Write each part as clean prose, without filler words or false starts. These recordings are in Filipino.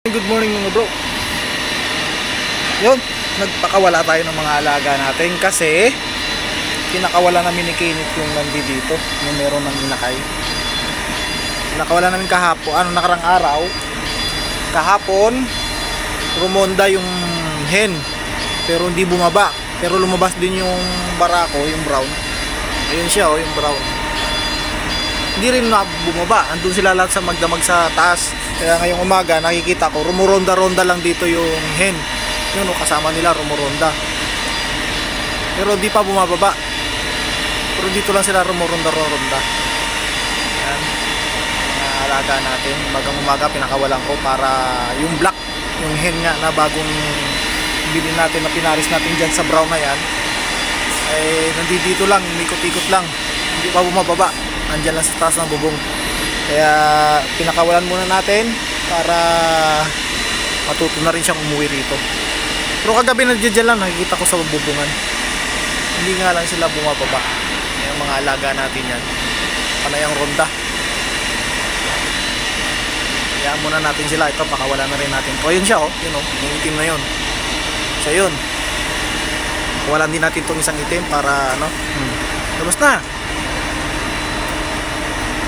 Good morning mga bro. Yun, nagpakawala tayo ng mga alaga natin kasi pinakawala namin ni Kenneth yung nandito, yung meron ng inakay. Pinakawala namin nakarang araw. Kahapon, rumonda yung hen, pero hindi bumaba. Pero lumabas din yung barako, yung brown. Ayun siya, yung brown. Hindi rin na bumaba. Andun sila lahat sa magdamag sa taas. Kaya ngayong umaga nakikita ko rumuronda-ronda lang dito yung hen. Yun, kasama nila rumuronda. Pero di pa bumababa. Pero dito lang sila rumuronda-ronda. Yan. Mga alaga natin. Umagang umaga pinakawalan ko para yung black, yung hen nga na bagong bilhin natin na pinaris natin dyan sa brown na yan. Eh, nandito lang, mikot-ikot lang. Hindi pa bumababa. Andyan lang sa taas ng bubong. Kaya pinakawalan muna natin para matuto na rin siyang umuwi rito. Pero kagabi nandiyan lang, nakikita ko sa bubungan. Hindi nga lang sila bumababa. Yung mga alaga natin yan, panay ang ronda. Kaya muna natin sila. Ito, pakawalan na rin natin. O yun siya, yun, yung itim na yun. So yun, pakawalan din natin itong isang itim para labas na,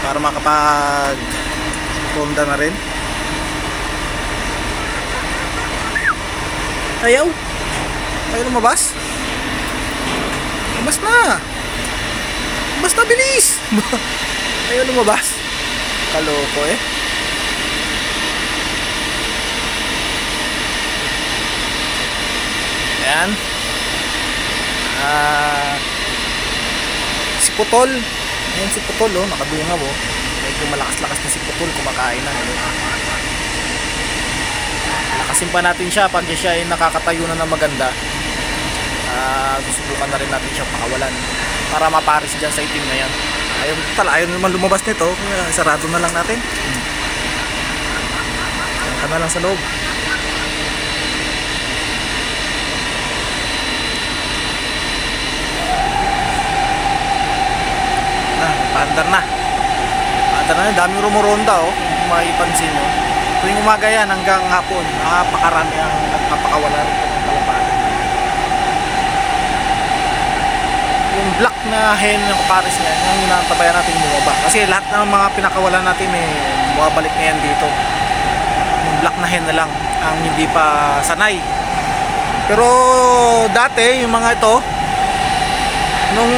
para makapag ronda na rin. Ayaw lumabas. Labas na, basta bilis. Ayaw lumabas. Kaloko Ayan. Si Putol. Ayan si Putol, nakadungaw, medyo malakas-lakas na si Putol, kumakain na. Lakasin pa natin siya pag siya ay nakakatayo na ng maganda. Susubukan na rin natin siya pakawalan para maparis dyan sa itim na yan. Ayaw naman lumabas nito, kaya sarado na lang natin. Ayan ka na lang sa loob. Paandar na, daming rumuronda, kung maipansin nyo. Tuwing umaga yan hanggang hapon, napakarami ang nagpapakawala rin ng kalapati. Yung black na hen ng kapares niya, yung inaantabayan natin bumaba. Kasi lahat ng mga pinakawalan natin bumabalik na yan dito. Yung black na hen na lang ang hindi pa sanay. Pero dati yung mga ito, nung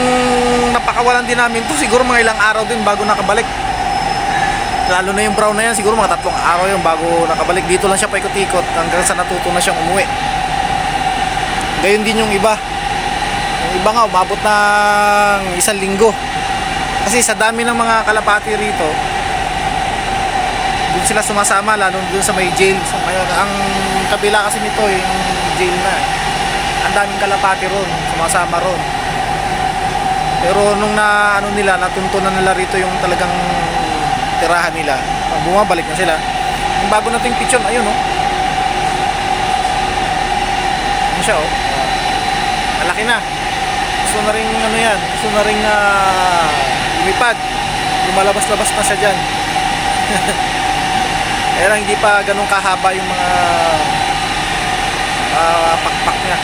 napakawalan din namin to, siguro mga ilang araw din bago nakabalik. Lalo na yung brown na yan, siguro mga 3 araw yung bago nakabalik. Dito lang siya paikot-ikot hanggang sa natuto na siyang umuwi. Gayon din yung iba. Yung iba nga umabot ng 1 linggo. Kasi sa dami ng mga kalapati rito, dun sila sumasama, lalo dun sa may jail. So, ang kabila kasi nito yung jail na. Ang daming kalapati ron, sumasama ron. Pero nung natuntunan nila rito yung talagang tirahan nila, bumabalik na sila. Yung bago nating pichon, ayun ano siya malaki na. Gusto na rin gusto na rin lumipad. Lumalabas-labas na siya dyan. Kaya lang hindi pa ganun kahaba yung mga pakpak niya.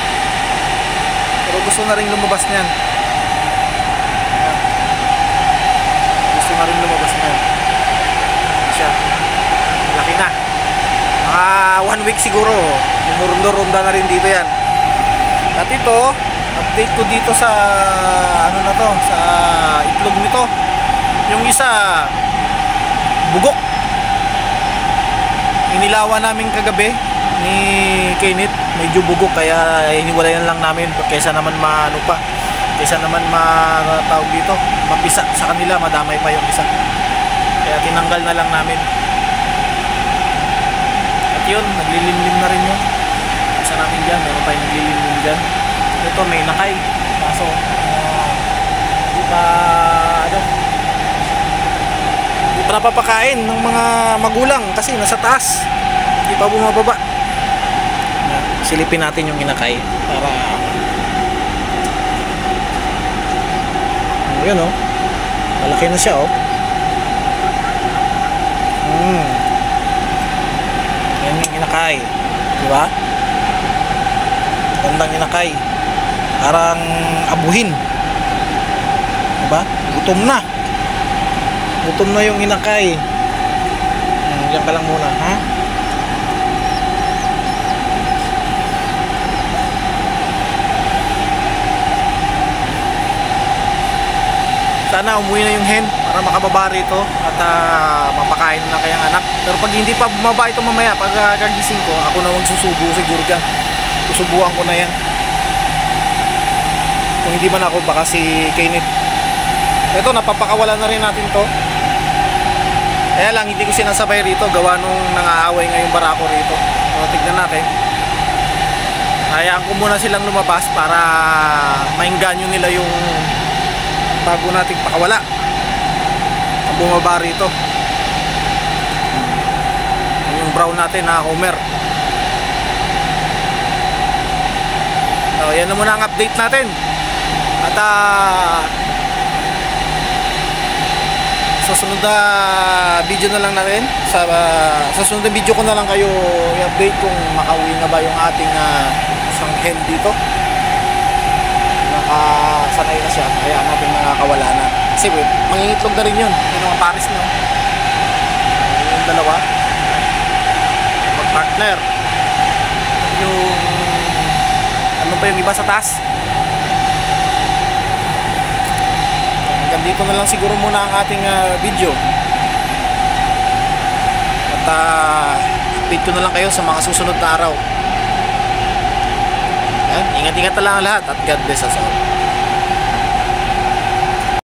Pero gusto na rin lumabas niyan. Na rin lumabas na siya. Laki na. Mga 1 week siguro. Ronda na rin dito yan. At ito, update ko dito sa sa itlog nito. Yung isa bugok. Inilawan namin kagabi ni Kenneth, medyo bugok, kaya hiniwalayan lang namin kaysa naman kaysa naman matawag dito, mapisa sa kanila, madamay pa yung isa. Kaya tinanggal na lang namin. At yun, naglilimlim na rin yun. Isa natin dyan, meron tayong naglilimlim dyan. Ito may nakay, kaso hindi pa napapakain ng mga magulang kasi nasa taas, hindi pa bumababa. Silipin natin yung inakay para yun malaki na siya Yan yung inakay. Di ba? Gandang inakay. Parang abuhin. Di ba? Gutom na. Gutom na yung inakay. Diyan ka lang muna, ha? Sana umuwi na yung hen para makababa rito at mapakain na kayang anak. Pero pag hindi pa bumaba ito mamaya, pag kagising ko, ako na magsusubo siguro dyan. Susubuan ko na yan. Kung hindi man ako, baka si Kenneth. Ito, napapakawala na rin natin to. Kaya lang, hindi ko sinasabay rito. Gawa nung nangaaway ngayong barako rito. So, tignan natin. Hayaan ko muna silang lumabas para maingganyo nila yung bago nating pakawala ang bumaba rito. Yung brown natin na Homer. So yan na muna ang update natin. At sa sunod na video na lang natin, sa sunod na video ko na lang kayo i-update kung makauwi na ba yung ating isang hen dito. Sanay na siya, kaya natin nakakawala na. Kasi mangingitlog na rin yun. Yung mga pares nyo, yung dalawa mag-partner. Yung ano pa yung iba sa taas. Hanggang dito na lang siguro muna ang ating video. At update ko na lang kayo sa mga susunod na araw. Ingat-ingat na lang ang lahat at God bless us all.